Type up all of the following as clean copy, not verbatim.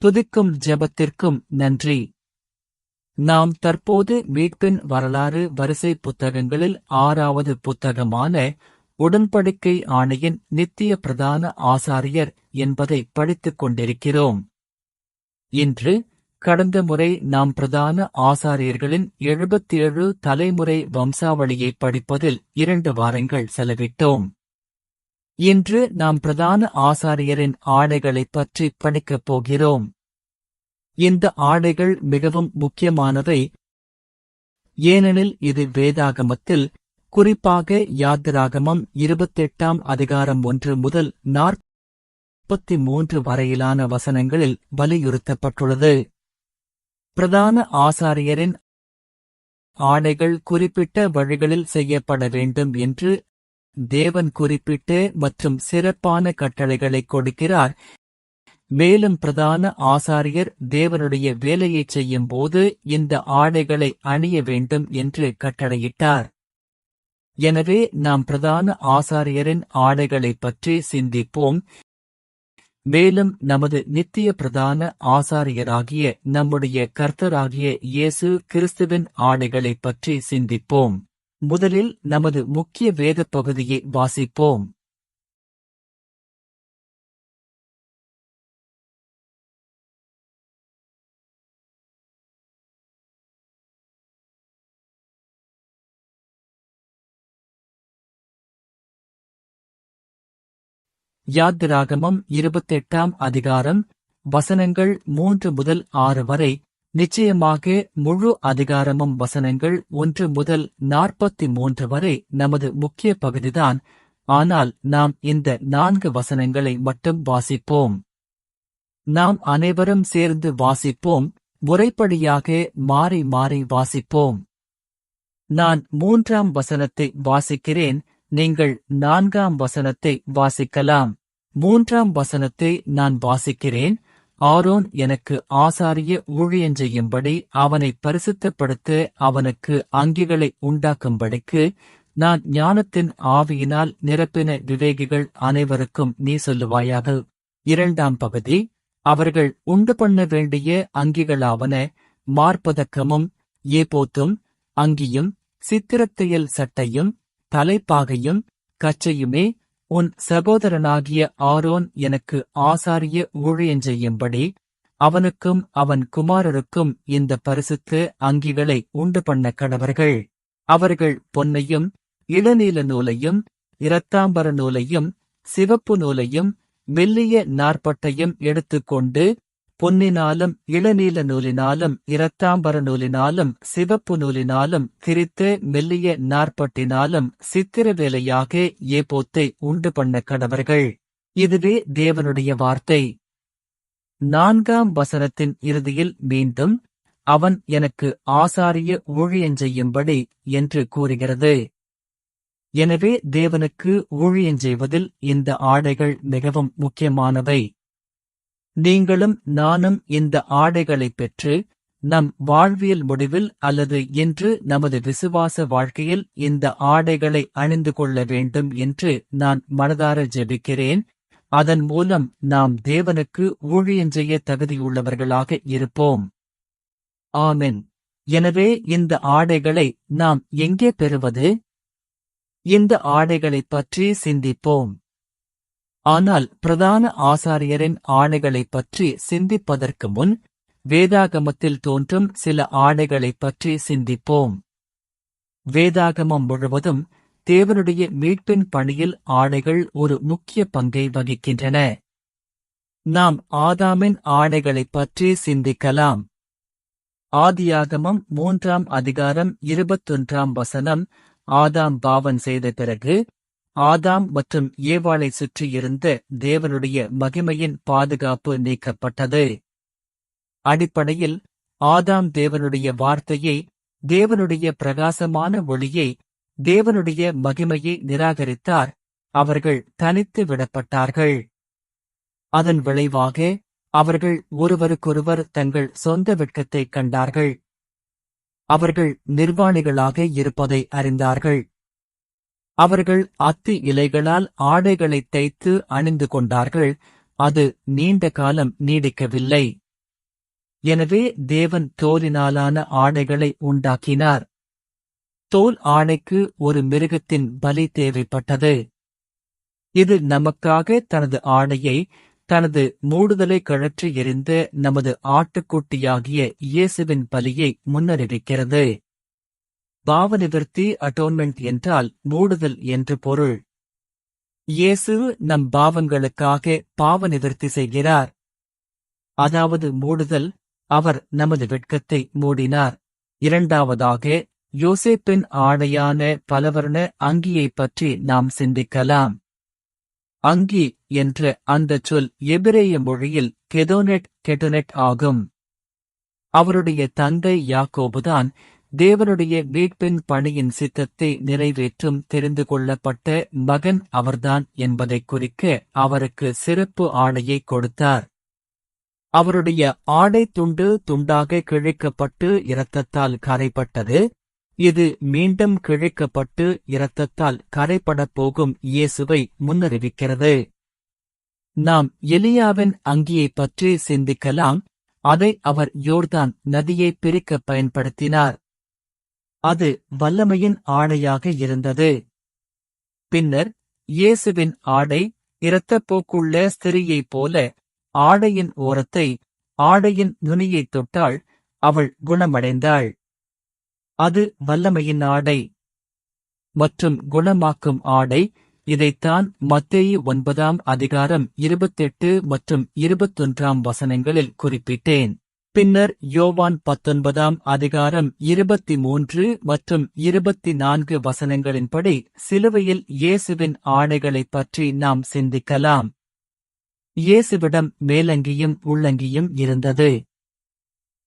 துதிக்கும் ஜெபத்திற்கும் நன்றி. நாம் தற்போது மீட்பின் வரலாறு வரிசை புத்தகங்களில் 6வது புத்தகமான உடன்படிக்கை ஆணையின் நித்திய பிரதான ஆசாரியர் என்பதை படித்துக் கொண்டிருக்கிறோம். இன்று கடந்த முறை நாம் பிரதான ஆசாரியர்களின் 77 தலைமுறை வம்சாவளியை படிப்பதில் 2 வாரங்கள் செலவிட்டோம். இன்று நாம் பிரதான ஆசாரியரின் ஆணைகளைப் பற்றி படிக்கப் போகிறோம். இந்த ஆணைகள் மிகவும் முக்கியமானவை, ஏனெனில் இது வேதாகமத்தில், குறிப்பாக யாத்திராகமம் 28ஆம் அதிகாரம் 1 முதல் 43 வரையிலான வசனங்களில் வலியுறுத்தப்பட்டுள்ளது. பிரதான ஆசாரியரின் ஆணைகள் குறிப்பிட்ட வழிகளில் செய்யப்பட வேண்டும் என்று தேவன் குறிப்பிட்ட மற்றும் சிறப்பான கட்டளைகளைக் கொடுக்கிறார். மேலும் பிரதான ஆசாரியர் தேவனுடைய வேலையைச் செய்யும்போது இந்த ஆடைகளை அணிய வேண்டும் என்று கட்டளையிட்டார். எனவே நாம் பிரதான ஆசாரியரின் ஆடைகளைப் பற்றி சிந்திப்போம். மேலும் நமது நித்திய பிரதான ஆசாரியராகிய நம்முடைய கர்த்தராகிய இயேசு கிறிஸ்துவின் ஆடைகளைப் பற்றி சிந்திப்போம். முதலில் நமது முக்கிய வேதப் பகுதியை வாசிப்போம். யாத்திராகமம் 28ஆம் அதிகாரம் வசனங்கள் 3 முதல் 6 வரை. நிச்சயமாக முழு அதிகாரமும் வசனங்கள் 1 முதல் 43 வரை நமது முக்கிய பகுதிதான். ஆனால் நாம் இந்த 4 வசனங்களை மட்டும் வாசிப்போம். நாம் அனைவரும் சேர்ந்து வாசிப்போம். முறைப்படியாக மாறி மாறி வாசிப்போம். நான் 3ஆம் வசனத்தை வாசிக்கிறேன், நீங்கள் 4ஆம் வசனத்தை வாசிக்கலாம். 3ஆம் வசனத்தை நான் வாசிக்கிறேன். ஆரோன் எனக்கு ஆசாரிய ஊழியஞ்செய்யும்படி அவனை பரிசுத்தப்படுத்த அவனுக்கு அங்கிகளை உண்டாக்கும்படிக்கு நான் ஞானத்தின் ஆவியினால் நிரப்பின விவேகிகள் அனைவருக்கும் நீ சொல்லுவாயாக. 2ஆம் பகுதி, அவர்கள் உண்டு பண்ண வேண்டிய அங்கிகளாவன மார்பதக்கமும் ஏபோத்தும் அங்கியும் சித்திரத்தையல் சட்டையும் தலைப்பாகையும் கச்சையுமே. உன் சகோதரனாகிய ஆரோன் எனக்கு ஆசாரிய ஊழியஞ்செய்யும்படி அவனுக்கும் அவன் குமாரருக்கும் இந்த பரிசுத்த அங்கிகளை உண்டு பண்ண கடவர்கள். அவர்கள் பொன்னையும் இளநீல நூலையும் இரத்தாம்பர நூலையும் சிவப்பு நூலையும் மெல்லிய நார்பட்டையும் எடுத்துக்கொண்டு பொன்னினாலும் இளநீல நூலினாலும் இரத்தாம்பர நூலினாலும் சிவப்பு நூலினாலும் திரித்த மெல்லிய நார்பட்டினாலும் சித்திர வேலையாக ஏபோத்தை உண்டு பண்ண கடவர்கள். இதுவே தேவனுடைய வார்த்தை. 4ஆம் வசனத்தின் இறுதியில் மீண்டும் அவன் எனக்கு ஆசாரிய ஊழியஞ்செய்யும்படி என்று கூறுகிறது. எனவே தேவனுக்கு ஊழியஞ்செய்வதில் இந்த ஆடைகள் மிகவும் முக்கியமானவை. நீங்களும் நானும் இந்த ஆடைகளைப் பெற்று நம் வாழ்வியல் முடிவில் அல்லது இன்று நமது விசுவாச வாழ்க்கையில் இந்த ஆடைகளை அணிந்து கொள்ள வேண்டும் என்று நான் மனதார ஜெபிக்கிறேன். அதன் மூலம் நாம் தேவனுக்கு ஊழியஞ்செய்ய தகுதியுள்ளவர்களாக இருப்போம். ஆமென். எனவே இந்த ஆடைகளை நாம் எங்கே பெறுவது? இந்த ஆடைகளைப் பற்றி சிந்திப்போம். ஆனால் பிரதான ஆசாரியரின் ஆணைகளைப் பற்றி சிந்திப்பதற்கு முன் வேதாகமத்தில் தோன்றும் சில ஆணைகளைப் பற்றி சிந்திப்போம். வேதாகமம் முழுவதும் தேவனுடைய மீட்பின் பணியில் ஆணைகள் ஒரு முக்கிய பங்கை வகிக்கின்றன. நாம் ஆதாமின் ஆணைகளைப் பற்றி சிந்திக்கலாம். ஆதியாகமம் 3ஆம் அதிகாரம் 21ஆம் வசனம். ஆதாம் பாவம் செய்த பிறகு ஆதாம் மற்றும் ஏவாளை சுற்றியிருந்த தேவனுடைய மகிமையின் பாதுகாப்பு நீக்கப்பட்டது. அடிப்படையில் ஆதாம் தேவனுடைய வார்த்தையை, தேவனுடைய பிரகாசமான ஒளியை, தேவனுடைய மகிமையை நிராகரித்தார். அவர்கள் தனித்து விடப்பட்டார்கள். அதன் விளைவாக அவர்கள் ஒருவருக்கொருவர் தங்கள் சொந்த வெட்கத்தைக் கண்டார்கள். அவர்கள் நிர்வாணிகளாக இருப்பதை அறிந்தார்கள். அவர்கள் அத்தி இலைகளால் ஆடைகளைத் தைத்து அணிந்து கொண்டார்கள். அது நீண்ட காலம் நீடிக்கவில்லை. எனவே தேவன் தோலினாலான ஆடைகளை உண்டாக்கினார். தோல் ஆடைக்கு ஒரு மிருகத்தின் பலி தேவைப்பட்டது. இது நமக்காக தனது ஆடையை, தனது மூடுதலை கழற்றி எறிந்த நமது ஆட்டுக்குட்டியாகிய இயேசுவின் பலியை முன்னறிவிக்கிறது. பாவநிவர்த்தி அட்டோன்மெண்ட் என்றால் மூடுதல் என்று பொருள். இயேசு நம் பாவங்களுக்காக பாவநிவர்த்தி செய்கிறார். அதாவது மூடுதல், அவர் நமது வெட்கத்தை மூடினார். இரண்டாவதாக, யோசேப்பின் ஆடையான பலவர்ண அங்கியைப் பற்றி நாம் சிந்திக்கலாம். அங்கி என்ற அந்தச் சொல் எபிரேய மொழியில் கெடொனெட் ஆகும். அவருடைய தந்தை யாக்கோபுதான் தேவனுடைய மீட்பின் பணியின் சித்தத்தை நிறைவேற்றும் தெரிந்து கொள்ளப்பட்ட மகன் அவர்தான் என்பதைக் குறிக்க அவருக்கு சிறப்பு ஆடையை கொடுத்தார். அவருடைய ஆடை துண்டு துண்டாக கிழிக்கப்பட்டு இரத்தத்தால் கரைப்பட்டது. இது மீண்டும் கிழிக்கப்பட்டு இரத்தத்தால் கரைப்படப் போகும் இயேசுவை முன்னறிவிக்கிறது. நாம் எலியாவின் அங்கியைப் பற்றி சிந்திக்கலாம். அதை அவர் யோர்தான் நதியை பிரிக்கப் பயன்படுத்தினார். அது வல்லமையின் ஆடையாக இருந்தது. பின்னர் இயேசுவின் ஆடை இரத்தப்போக்குள்ள ஸ்திரீயைப் போல ஆடையின் ஓரத்தை, ஆடையின் நுனியைத் தொட்டாள், அவள் குணமடைந்தாள். அது வல்லமையின் ஆடை மற்றும் குணமாக்கும் ஆடை. இதைத்தான் மத்தேயு 9:28 மற்றும் 21 வசனங்களில் குறிப்பிட்டேன். பின்னர் யோவான் 19:23 மற்றும் 24 வசனங்களின்படி சிலுவையில் இயேசுவின் ஆடைகளைப் பற்றி நாம் சிந்திக்கலாம். இயேசுவிடம் மேலங்கியும் உள்ளங்கியும் இருந்தது.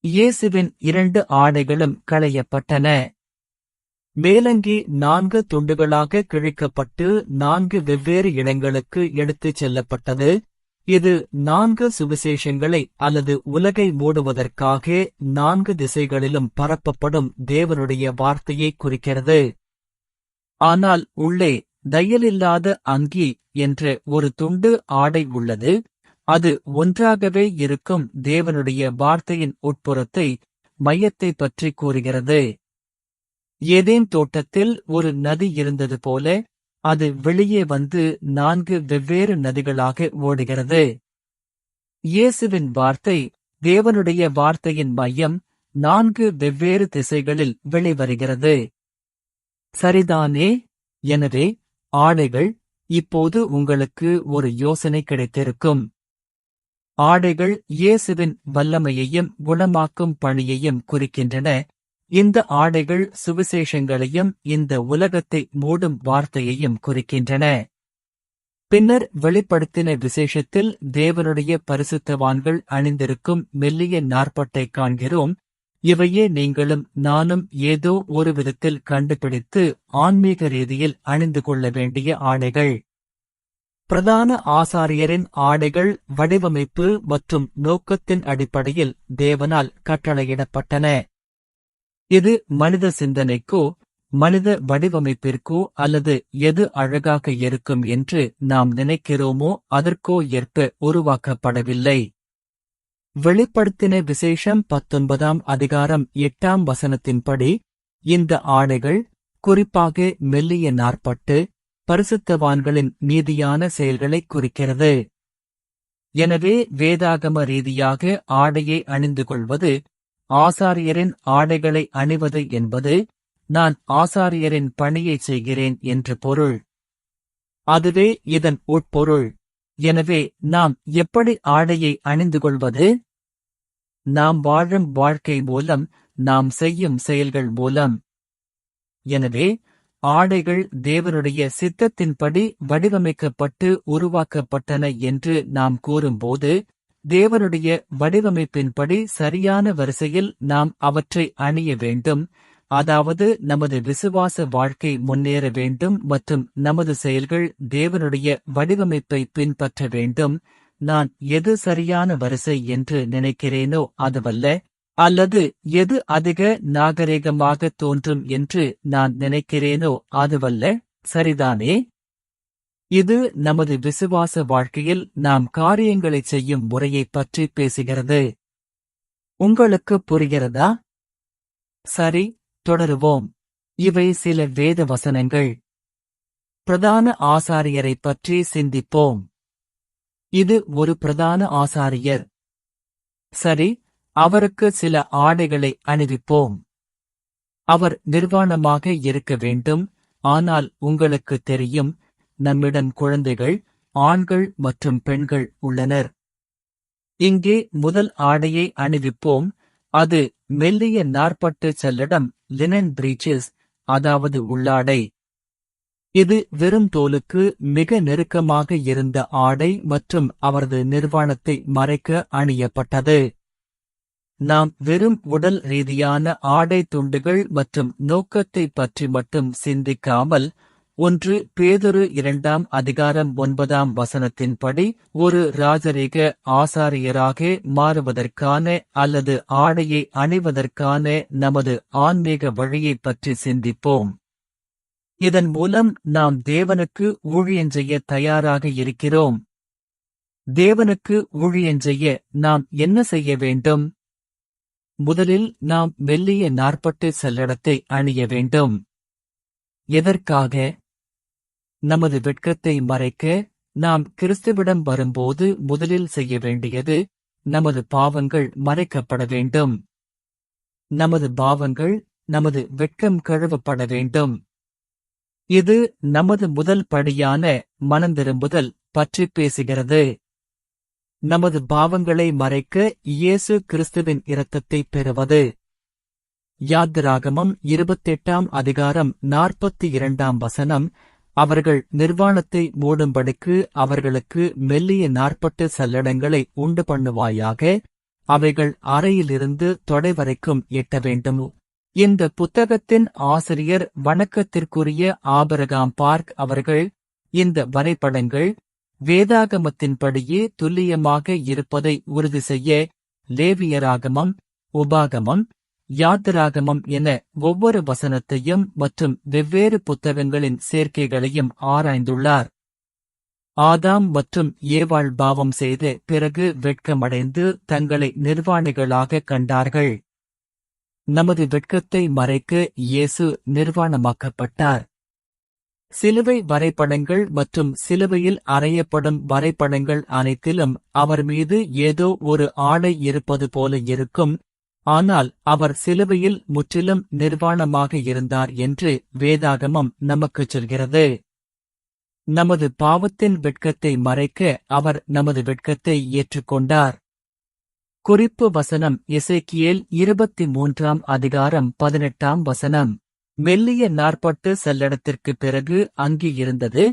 இயேசுவின் 2 ஆடைகளும் களையப்பட்டன. மேலங்கி 4 துண்டுகளாக கிழிக்கப்பட்டு 4 வெவ்வேறு இடங்களுக்கு எடுத்துச் செல்லப்பட்டது. இது 4 சுவிசேஷங்களை அல்லது உலகை மூடுவதற்காக 4 திசைகளிலும் பரப்பப்படும் தேவனுடைய வார்த்தையை குறிக்கிறது. ஆனால் உள்ளே தையலில்லாத அங்கி என்ற ஒரு துண்டு ஆடை உள்ளது. அது ஒன்றாகவே இருக்கும் தேவனுடைய வார்த்தையின் உட்புறத்தை, மையத்தை பற்றி கூறுகிறது. ஏதேன் தோட்டத்தில் ஒரு நதி இருந்தது போல அது வெளியே வந்து 4 வெவ்வேறு நதிகளாக ஓடுகிறது. இயேசுவின் வார்த்தை, தேவனுடைய வார்த்தையின் மையம், 4 வெவ்வேறு திசைகளில் வெளிவருகிறது. சரிதானே? எனவே ஆடைகள், இப்போது உங்களுக்கு ஒரு யோசனை கிடைத்திருக்கும். ஆடைகள் இயேசுவின் வல்லமையையும் குணமாக்கும் பணியையும் குறிக்கின்றன. இந்த ஆடைகள் சுவிசேஷங்களையும் இந்த உலகத்தை மூடும் வார்த்தையையும் குறிக்கின்றன. பின்னர் வெளிப்படுத்தின விசேஷத்தில் தேவனுடைய பரிசுத்தவான்கள் அணிந்திருக்கும் மெல்லிய நாற்பட்டைக் காண்கிறோம். இவையே நீங்களும் நானும் ஏதோ ஒரு விதத்தில் கண்டுபிடித்து ஆன்மீக ரீதியில் அணிந்து கொள்ள வேண்டிய ஆடைகள். பிரதான ஆசாரியரின் ஆடைகள் வடிவமைப்பு மற்றும் நோக்கத்தின் அடிப்படையில் தேவனால் கட்டளையிடப்பட்டன. இது மனித சிந்தனைக்கோ மனித வடிவமைப்பிற்கோ அல்லது எது அழகாக இருக்கும் என்று நாம் நினைக்கிறோமோ அதற்கோ ஏற்ப உருவாக்கப்படவில்லை. வெளிப்படுத்தின விசேஷம் 19 வசனத்தின்படி இந்த ஆடைகள் குறிப்பாக மெல்லிய நாற்பட்டு பரிசுத்தவான்களின் நீதியான செயல்களைக் குறிக்கிறது. எனவே வேதாகம ரீதியாக ஆடையை அணிந்து கொள்வது, ஆசாரியரின் ஆடைகளை அணிவது என்பது, நான் ஆசாரியரின் பணியைச் செய்கிறேன் என்று பொருள். அதுவே இதன் உட்பொருள். எனவே நாம் எப்படி ஆடையை அணிந்து கொள்வது? நாம் வாழும் வாழ்க்கை மூலம், நாம் செய்யும் செயல்கள் மூலம். எனவே ஆடைகள் தேவனுடைய சித்தத்தின்படி வடிவமைக்கப்பட்டு உருவாக்கப்பட்டன என்று நாம் கூறும்போது, தேவனுடைய வடிவமைப்பின்படி சரியான வரிசையில் நாம் அவற்றை அணிய வேண்டும். அதாவது நமது விசுவாச வாழ்க்கை முன்னேற வேண்டும் மற்றும் நமது செயல்கள் தேவனுடைய வடிவமைப்பை பின்பற்ற வேண்டும். நான் எது சரியான வரிசை என்று நினைக்கிறேனோ அதுவல்ல, அல்லது எது அதிக நாகரிகமாக தோன்றும் என்று நான் நினைக்கிறேனோ அதுவல்ல. சரிதானே? இது நமது விசுவாச வாழ்க்கையில் நாம் காரியங்களைச் செய்யும் முறையைப் பற்றி பேசுகிறது. உங்களுக்கு புரிகிறதா? சரி, தொடருவோம். இவை சில வேத வசனங்கள். பிரதான ஆசாரியரைப் பற்றி சிந்திப்போம். இது ஒரு பிரதான ஆசாரியர். சரி, அவருக்கு சில ஆடைகளை அணிவிப்போம். அவர் நிர்வாணமாக இருக்க வேண்டும், ஆனால் உங்களுக்கு தெரியும், நம்மிடம் குழந்தைகள், ஆண்கள் மற்றும் பெண்கள் உள்ளனர். இங்கே முதல் ஆடையை அணிவிப்போம், அது மெல்லிய நார்ப்பட்டு சல்லடம், லினன் பிரீச்சஸ், அதாவது உள்ளாடை. இது வெறும் தோலுக்கு மிக நெருக்கமாக இருந்த ஆடை மற்றும் அவரது நிர்வாணத்தை மறைக்க அணியப்பட்டது. நாம் வெறும் உடல் ரீதியான ஆடை துண்டுகள் மற்றும் நோக்கத்தை பற்றி மட்டும் சிந்திக்காமல், 1 பேதுரு 2 அதிகாரம் 9 வசனத்தின்படி ஒரு ராஜரீக ஆசாரியராக மாறுவதற்கான அல்லது ஆடையை அணிவதற்கான நமது ஆன்மீக வழியைப் பற்றி சிந்திப்போம். இதன் மூலம் நாம் தேவனுக்கு ஊழியஞ்செய்ய தயாராக இருக்கிறோம். தேவனுக்கு ஊழியஞ்செய்ய நாம் என்ன செய்ய வேண்டும்? முதலில் நாம் மெல்லிய நார்ப்பட்டு சல்லடத்தை அணிய வேண்டும். எதற்காக? நமது வெட்கத்தை மறைக்க. நாம் கிறிஸ்துவிடம் வரும்போது முதலில் செய்ய வேண்டியது, நமது பாவங்கள் மறைக்கப்பட வேண்டும். நமது பாவங்கள், நமது வெட்கம் கழுவப்பட வேண்டும். இது நமது முதல் படியான மனந்திரும்புதல் பற்றி பேசுகிறது. நமது பாவங்களை மறைக்க இயேசு கிறிஸ்துவின் இரத்தத்தை பெறுவது. யாத்திராகமம் 28 அதிகாரம் 42 வசனம். அவர்கள் நிர்வாணத்தை மூடும்படிக்கு அவர்களுக்கு மெல்லிய நார்ப்பட்டு சல்லடங்களை உண்டு பண்ணுவாயாக, அவைகள் அறையிலிருந்து தொடை வரைக்கும் எட்ட வேண்டும். இந்த புத்தகத்தின் ஆசிரியர் வணக்கத்திற்குரிய ஆபிரகாம் பார்க் அவர்கள். இந்த வரைபடங்கள் வேதாகமத்தின்படியே துல்லியமாக இருப்பதை உறுதி செய்ய லேவியராகமம், உபாகமம், யாத்திராகமம் என ஒவ்வொரு வசனத்தையும் மற்றும் வெவ்வேறு புத்தகங்களின் சேர்க்கைகளையும் ஆராய்ந்துள்ளார். ஆதாம் மற்றும் ஏவாள் பாவம் செய்த பிறகு வெட்கமடைந்து தங்களை நிர்வாணிகளாக கண்டார்கள். நமது வெட்கத்தை மறைக்க இயேசு நிர்வாணமாக்கப்பட்டார். சிலுவை வரைபடங்கள் மற்றும் சிலுவையில் அறையப்படும் வரைபடங்கள் அனைத்திலும் அவர் மீது ஏதோ ஒரு ஆடை இருப்பது போல இருக்கும், ஆனால் அவர் சிலுவையில் முற்றிலும் நிர்வாணமாக இருந்தார் என்று வேதாகமம் நமக்குச் சொல்கிறது. நமது பாவத்தின் வெட்கத்தை மறைக்க அவர் நமது வெட்கத்தை ஏற்றுக்கொண்டார். குறிப்பு வசனம் எசேக்கியேல் 23 அதிகாரம் 18 வசனம். மெல்லிய நார்ப்பட்டு சல்லடத்திற்குப் பிறகு அங்கி இருந்தது.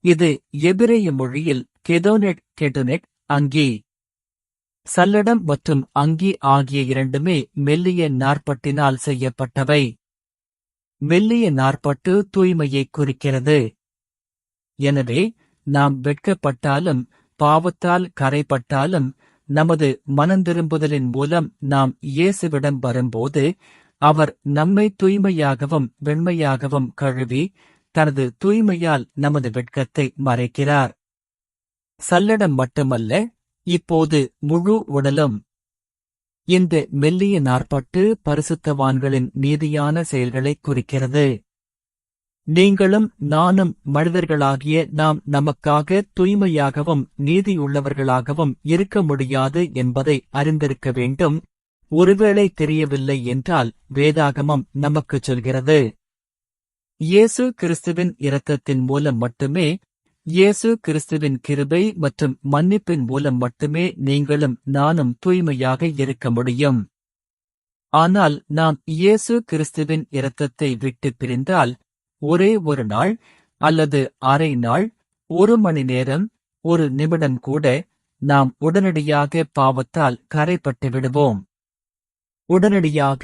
இது எபிரேய மொழியில் கெடோனெட் அங்கி. சல்லடம் மற்றும் அங்கி ஆகிய இரண்டுமே மெல்லிய நார்ப்பட்டினால் செய்யப்பட்டவை. மெல்லிய நார்ப்பட்டு தூய்மையைக் குறிக்கிறது. எனவே நாம் வெட்கப்பட்டாலும் பாவத்தால் கரைப்பட்டாலும் நமது மனந்திரும்புதலின் மூலம் நாம் இயேசுவிடம் வரும்போது அவர் நம்மை தூய்மையாகவும் வெண்மையாகவும் கழுவி தனது தூய்மையால் நமது வெட்கத்தை மறைக்கிறார். சல்லடம் மட்டுமல்ல, இப்போது முழு உடலும். இந்த மெல்லிய நார்ப்பட்டு பரிசுத்தவான்களின் நீதியான செயல்களைக் குறிக்கிறது. நீங்களும் நானும் மனிதர்களாகிய நாம் நமக்காக தூய்மையாகவும் நீதியுள்ளவர்களாகவும் இருக்க முடியாது என்பதை அறிந்திருக்க வேண்டும். ஒருவேளை தெரியவில்லை என்றால் வேதாகமம் நமக்குச் சொல்கிறது. இயேசு கிறிஸ்துவின் இரத்தத்தின் மூலம் மட்டுமே, இயேசு கிறிஸ்துவின் கிருபை மற்றும் மன்னிப்பின் மூலம் மட்டுமே நீங்களும் நானும் தூய்மையாக இருக்க முடியும். ஆனால் நாம் இயேசு கிறிஸ்துவின் இரத்தத்தை விட்டு பிரிந்தால், ஒரே ஒரு நாள் அல்லது அரை நாள், 1 மணி நேரம், 1 நிமிடம் கூட, நாம் உடனடியாக பாவத்தால் கரைப்பட்டு விடுவோம். உடனடியாக.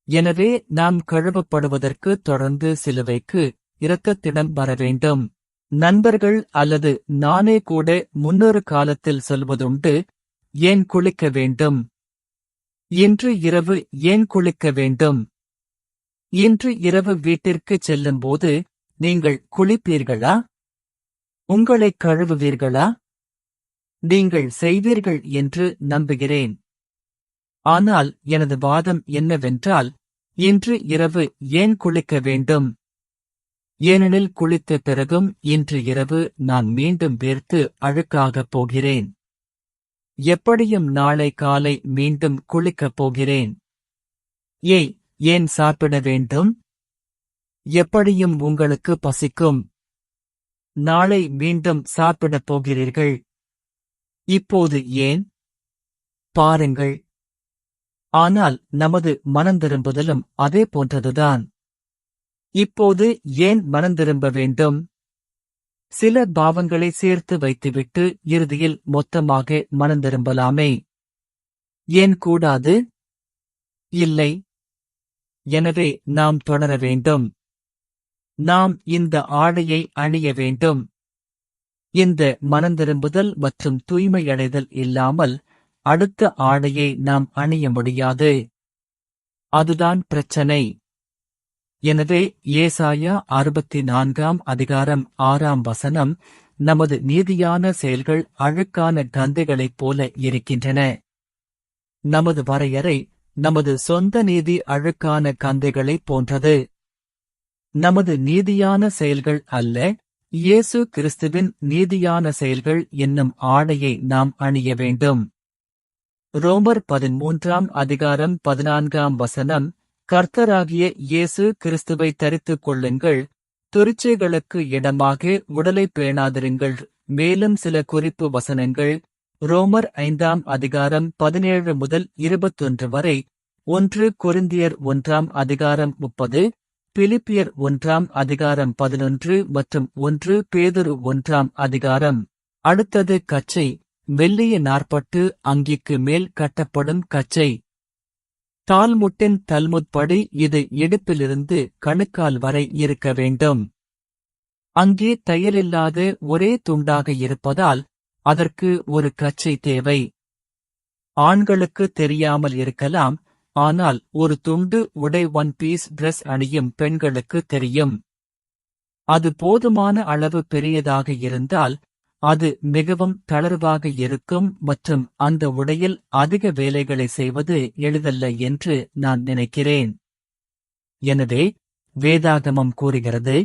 எனவே நாம் கழுவப்படுவதற்கு தொடர்ந்து சிலுவைக்கு, இரத்தத்திடம் வர வேண்டும். நண்பர்கள் அல்லது நானே கூட முன்னொரு காலத்தில் சொல்வதுண்டு, ஏன் குளிக்க வேண்டும்? இன்று இரவு ஏன் குளிக்க வேண்டும்? இன்று இரவு வீட்டிற்குச் செல்லும்போது நீங்கள் குளிப்பீர்களா? உங்களைக் கழுவுவீர்களா? நீங்கள் செய்வீர்கள் என்று நம்புகிறேன். ஆனால் எனது வாதம் என்னவென்றால், இன்று இரவு ஏன் குளிக்க வேண்டும்? ஏனெனில் குளித்த பிறகும் இன்று இரவு நான் மீண்டும் வேர்த்து அழுக்காகப் போகிறேன். எப்படியும் நாளை காலை மீண்டும் குளிக்கப் போகிறேன். ஏன் சாப்பிட வேண்டும்? எப்படியும் உங்களுக்கு பசிக்கும். நாளை மீண்டும் சாப்பிடப் போகிறீர்கள். இப்போது ஏன்? பாருங்கள். ஆனால் நமது மனந்திரும்புதலும் அதே போன்றதுதான். இப்போது ஏன் மனந்திரும்ப வேண்டும்? சில பாவங்களை சேர்த்து வைத்துவிட்டு இறுதியில் மொத்தமாக மனந்திரும்பலாமே. ஏன் கூடாது? இல்லை. எனவே நாம் தொடர வேண்டும். நாம் இந்த ஆடையை அணிய வேண்டும். இந்த மனந்திரும்புதல் மற்றும் தூய்மையடைதல் இல்லாமல் அடுத்த ஆடையை நாம் அணிய முடியாது. அதுதான் பிரச்சனை. எனவே ஏசாயா 64 அதிகாரம் 6 நமது நீதியான செயல்கள் அழுக்கான கந்தைகளைப் போல இருக்கின்றன. நமது வரையறை நமது சொந்த நீதி அழுக்கான கந்தைகளைப் போன்றது. நமது நீதியான செயல்கள் அல்ல, இயேசு கிறிஸ்துவின் நீதியான செயல்கள் என்னும் ஆடையை நாம் அணிய வேண்டும். ரோமர் 13 அதிகாரம் 14 கர்த்தராகிய இயேசு கிறிஸ்துவை தரித்துக் கொள்ளுங்கள், துரிச்சைகளுக்கு இடமாக உடலைப் பேணாதிருங்கள். மேலும் சில குறிப்பு வசனங்கள் ரோமர் 5 அதிகாரம் 17 முதல் 21 வரை, 1 கொரிந்தியர் 1 அதிகாரம் 30, பிலிப்பியர் 1 அதிகாரம் 11 மற்றும் 1 பேதுரு 1 அதிகாரம். அடுத்தது கச்சை, மெல்லிய நார்ப்பட்டு அங்கிக்கு மேல் கட்டப்படும் கச்சை. தால்முட்டின் தல்முத் படி இது இடுப்பிலிருந்து கணுக்கால் வரை இருக்க வேண்டும். அங்கே தையலில்லாத ஒரே துண்டாக இருப்பதால் அதற்கு ஒரு கச்சை தேவை. ஆண்களுக்கு தெரியாமல் இருக்கலாம், ஆனால் ஒரு துண்டு உடை ஒன் பீஸ் டிரெஸ் அணியும் பெண்களுக்கு தெரியும். அது போதுமான அளவு பெரியதாக இருந்தால் அது மிகவும் தளர்வாக இருக்கும் மற்றும் அந்த உடையில் அதிக வேலைகளை செய்வது எளிதல்ல என்று நான் நினைக்கிறேன். எனவே வேதாகமம் கூறுகிறது,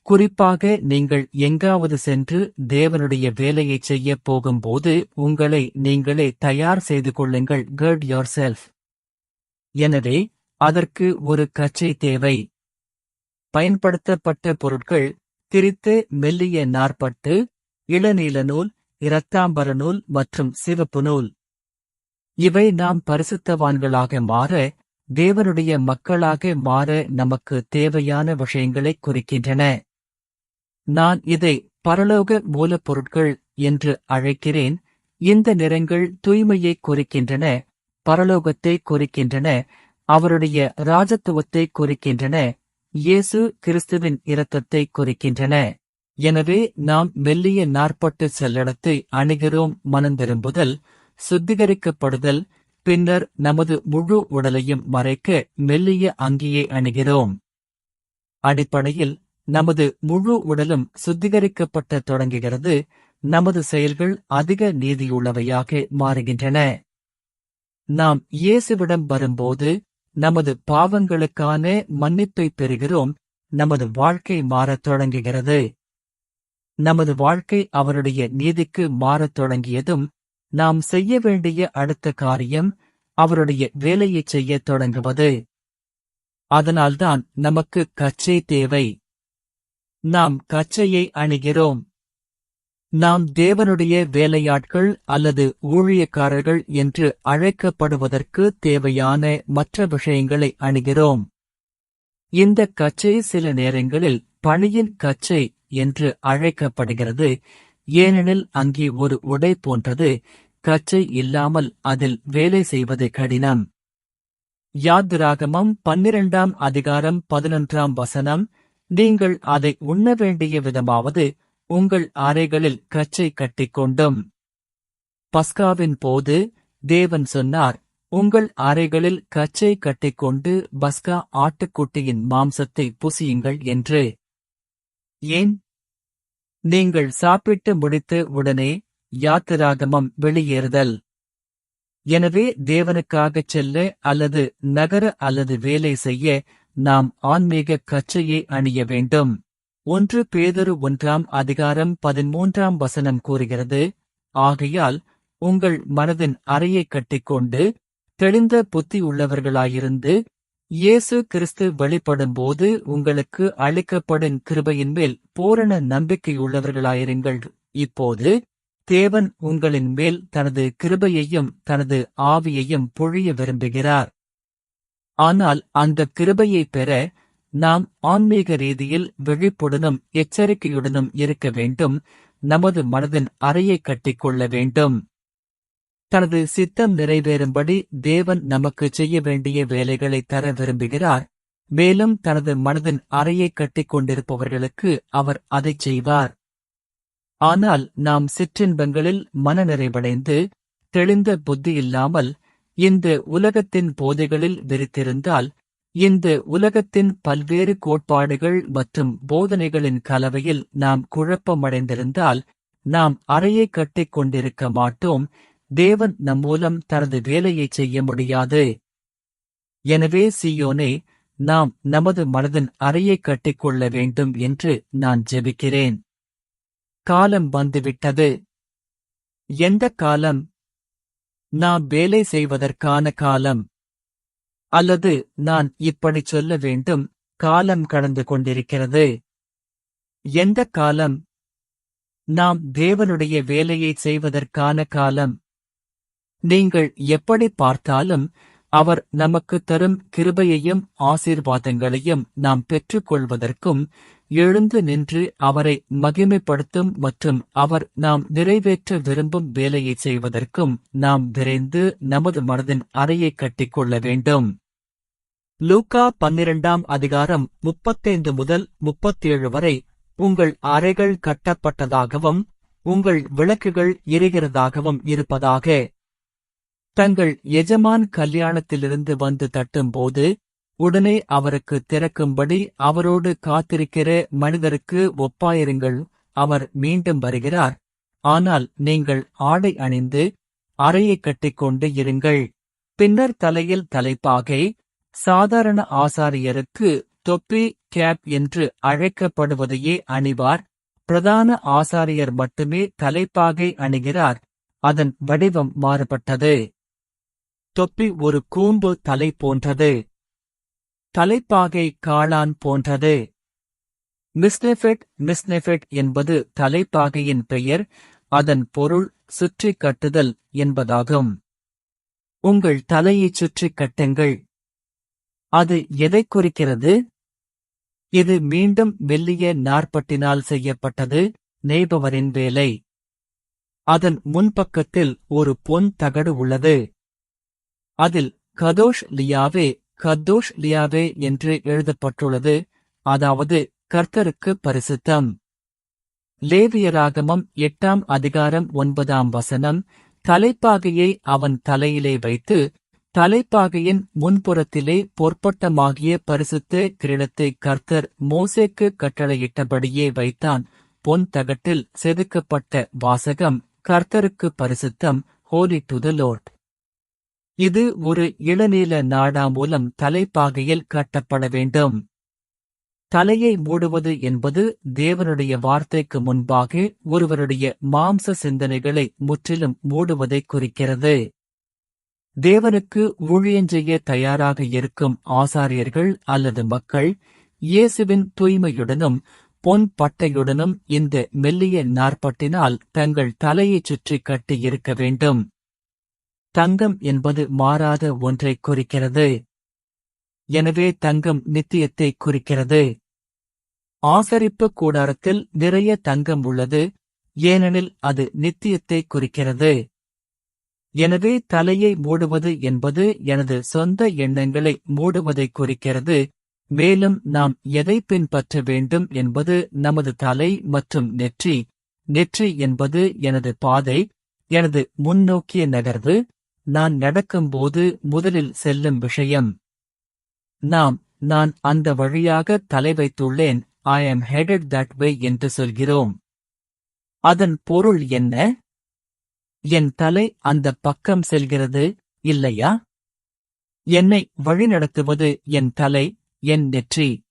குறிப்பாக நீங்கள் எங்காவது சென்று தேவனுடைய வேலையைச் செய்யப் போகும்போது உங்களை நீங்களே தயார் செய்து கொள்ளுங்கள். gird yourself. எனவே அதற்கு ஒரு கச்சை தேவை. பயன்படுத்தப்பட்ட பொருட்கள் திரித்த மெல்லிய நார்ப்பட்டு, இளநீல நூல், இரத்தாம்பர நூல் மற்றும் சிவப்பு நூல். இவை நாம் பரிசுத்தவான்களாக மாற, தேவனுடைய மக்களாக மாற நமக்கு தேவையான விஷயங்களைக் குறிக்கின்றன. நான் இதை பரலோக மூலப்பொருட்கள் என்று அழைக்கிறேன். இந்த நிறங்கள் தூய்மையைக் குறிக்கின்றன, பரலோகத்தை குறிக்கின்றன, அவருடைய ராஜத்துவத்தை குறிக்கின்றன, இயேசு கிறிஸ்துவின் இரத்தத்தை குறிக்கின்றன. எனவே நாம் மெல்லிய நார்ப்பட்டு செல்லடத்தை அணிகிறோம். மனந்திரும்புதல், சுத்திகரிக்கப்படுதல், பின்னர் நமது முழு உடலையும் மறைக்க மெல்லிய அங்கியை அணிகிறோம். அடிப்படையில் நமது முழு உடலும் சுத்திகரிக்கப்பட்ட தொடங்குகிறது, நமது செயல்கள் அதிக நீதியுள்ளவையாக மாறுகின்றன. நாம் இயேசுவிடம் வரும்போது நமது பாவங்களுக்கான மன்னிப்பை பெறுகிறோம், நமது வாழ்க்கை மாறத் தொடங்குகிறது. நமது வாழ்க்கை அவருடைய நீதிக்கு மாறத் தொடங்கியதும் நாம் செய்ய வேண்டிய அடுத்த காரியம் அவருடைய வேலையைச் செய்யத் தொடங்குவது. அதனால்தான் நமக்கு கச்சை தேவை. நாம் கச்சையை அணிகிறோம். நாம் தேவனுடைய வேலையாட்கள் அல்லது ஊழியக்காரர்கள் என்று அழைக்கப்படுவதற்கு தேவையான மற்ற விஷயங்களை அணிகிறோம். இந்த கச்சை சில நேரங்களில் பணியின் கச்சை என்று அழைக்கப்படுகிறது, ஏனெனில் அங்கே ஒரு உடை போன்றது, கச்சை இல்லாமல் அதில் வேலை செய்வது கடினம். யாத்திராகமம் 12 அதிகாரம் 11 நீங்கள் அதை உண்ண வேண்டிய விதமாவது உங்கள் அறைகளில் கச்சை கட்டிக்கொண்டும். பஸ்காவின் போது தேவன் சொன்னார், உங்கள் அறைகளில் கச்சை கட்டிக்கொண்டு பஸ்கா ஆட்டுக்குட்டியின் மாம்சத்தை புசியுங்கள் என்று. ஏன்? நீங்கள் சாப்பிட்டு முடித்த உடனே யாத்திராகமம் வெளியேறுதல். எனவே தேவனுக்காகச் செல்ல அல்லது நகர அல்லது வேலை செய்ய நாம் ஆன்மீக கச்சையை அணிய வேண்டும். 1 பேதுரு 1:13 கூறுகிறது, ஆகையால் உங்கள் மனதின் அறையைக் கட்டிக்கொண்டு தெளிந்த புத்தியுள்ளவர்களாயிருந்து இயேசு கிறிஸ்து வெளிப்படும்போது உங்களுக்கு அளிக்கப்படும் கிருபையின் மேல் பூரண நம்பிக்கையுள்ளவர்களாயிருங்கள். இப்போது தேவன் உங்களின் மேல் தனது கிருபையையும் தனது ஆவியையும் பொழிய விரும்புகிறார். ஆனால் அந்த கிருபையைப் பெற நாம் ஆன்மீக ரீதியில் விழிப்புடனும் எச்சரிக்கையுடனும் இருக்க வேண்டும். நமது மனதின் அறையைக் கட்டிக்கொள்ள வேண்டும். தனது சித்தம் நிறைவேறும்படி தேவன் நமக்கு செய்ய வேண்டிய வேலைகளை தர விரும்புகிறார். மேலும் தனது மனதின் அறையைக் கட்டிக் கொண்டிருப்பவர்களுக்கு அவர் அதைச் செய்வார். ஆனால் நாம் சிற்றின்பங்களில் மனநிறைவடைந்து தெளிந்த புத்தியில்லாமல் இந்த உலகத்தின் போதைகளில் விரித்திருந்தால், இந்த உலகத்தின் பல்வேறு கோட்பாடுகள் மற்றும் போதனைகளின் கலவையில் நாம் குழப்பமடைந்திருந்தால் நாம் அறையைக் கட்டிக் கொண்டிருக்க மாட்டோம். தேவன் நம் மூலம் தனது வேலையைச் செய்ய முடியாது. எனவே சீயோனே, நாம் நமது மனதின் அறையைக் கட்டிக்கொள்ள வேண்டும் என்று நான் ஜெபிக்கிறேன். காலம் வந்துவிட்டது. எந்த காலம்? நாம் வேலை செய்வதற்கான காலம். அல்லது நான் இப்படிச் சொல்ல வேண்டும், காலம் கடந்து கொண்டிருக்கிறது. எந்த காலம்? நாம் தேவனுடைய வேலையைச் செய்வதற்கான காலம். நீங்கள் எப்படி பார்த்தாலும் அவர் நமக்கு தரும் கிருபையையும் ஆசீர்வாதங்களையும் நாம் பெற்றுக்கொள்வதற்கும் எழுந்து நின்று அவரை மகிமைப்படுத்தும் மற்றும் அவர் நாம் நிறைவேற்ற விரும்பும் வேலையைச் செய்வதற்கும் நாம் விரைந்து நமது மனதின் அறையைக் கட்டிக்கொள்ள வேண்டும். லூக்கா 12:35 முதல் 37 வரை, உங்கள் அறைகள் கட்டப்பட்டதாகவும் உங்கள் விளக்குகள் எரிகிறதாகவும் இருப்பதாக. தங்கள் எஜமான் கல்யாணத்திலிருந்து வந்து தட்டும்போது உடனே அவருக்கு திறக்கும்படி அவரோடு காத்திருக்கிற மனிதருக்கு ஒப்பாயிருங்கள். அவர் மீண்டும் வருகிறார். ஆனால் நீங்கள் ஆடை அணிந்து அறையைக் கட்டிக்கொண்டு இருங்கள். பின்னர் தலையில் தலைப்பாகை, சாதாரண ஆசாரியருக்கு தொப்பி கேப் என்று அழைக்கப்படுவதையே அணிவார். பிரதான ஆசாரியர் மட்டுமே தலைப்பாகை அணிகிறார். அதன் வடிவம் மாறுபட்டது. தொப்பி ஒரு கூம்பு தலை போன்றது. தலைப்பாகை காளான் போன்றது. மிஸ்னெஃபெட் என்பது தலைப்பாகையின் பெயர். அதன் பொருள் சுற்றிக் கட்டுதல் என்பதாகும். உங்கள் தலையைச் சுற்றிக் கட்டுங்கள். அது எதைக் குறிக்கிறது? இது மீண்டும் மெல்லிய நார்ப்பட்டினால் செய்யப்பட்டது, நெய்பவரின் வேலை. அதன் முன்பக்கத்தில் ஒரு பொன் தகடு உள்ளது. அதில் கதோஷ் லியாவே என்று எழுதப்பட்டுள்ளது, அதாவது கர்த்தருக்கு பரிசுத்தம். லேவியராகமம் 8:9 தலைப்பாகையை அவன் தலையிலே வைத்து தலைப்பாகையின் முன்புறத்திலே பொற்பட்டமாகிய பரிசுத்த கிரீடத்தை கர்த்தர் மோசேக்கு கட்டளையிட்டபடியே வைத்தான். பொன் தகட்டில் செதுக்கப்பட்ட வாசகம், கர்த்தருக்கு பரிசுத்தம், ஹோலி டு த லார்ட். இது ஒரு இளநீல நாடா மூலம் தலைப்பாகையில் கட்டப்பட வேண்டும். தலையை மூடுவது என்பது தேவனுடைய வார்த்தைக்கு முன்பாக ஒருவருடைய மாம்ச சிந்தனைகளை முற்றிலும் மூடுவதைக் குறிக்கிறது. தேவனுக்கு ஊழியஞ்செய்ய தயாராக இருக்கும் ஆசாரியர்கள் அல்லது மக்கள் இயேசுவின் தூய்மையுடனும் பொன் பட்டையுடனும் இந்த மெல்லிய நார்ப்பட்டினால் தங்கள் தலையைச் சுற்றி கட்டி இருக்க வேண்டும். தங்கம் என்பது மாறாத ஒன்றைக் குறிக்கிறது. எனவே தங்கம் நித்தியத்தை குறிக்கிறது. ஆசரிப்பு கூடாரத்தில் நிறைய தங்கம் உள்ளது, ஏனெனில் அது நித்தியத்தை குறிக்கிறது. எனவே தலையை மூடுவது என்பது எனது சொந்த எண்ணங்களை மூடுவதைக் குறிக்கிறது. மேலும் நாம் எதை பின்பற்ற வேண்டும் என்பது நமது தலை மற்றும் நெற்றி. நெற்றி என்பது எனது பாதை, எனது முன்னோக்கிய நகர்வு, நான் நடக்கும்போது முதலில் செல்லும் விஷயம். நான் அந்த வழியாக தலை வைத்துள்ளேன், I am headed that way என்று சொல்கிறோம். அதன் பொருள் என்ன? என் தலை அந்த பக்கம் செல்கிறது, இல்லையா? என்னை வழிநடத்துவது என் தலை, என் நெற்றி.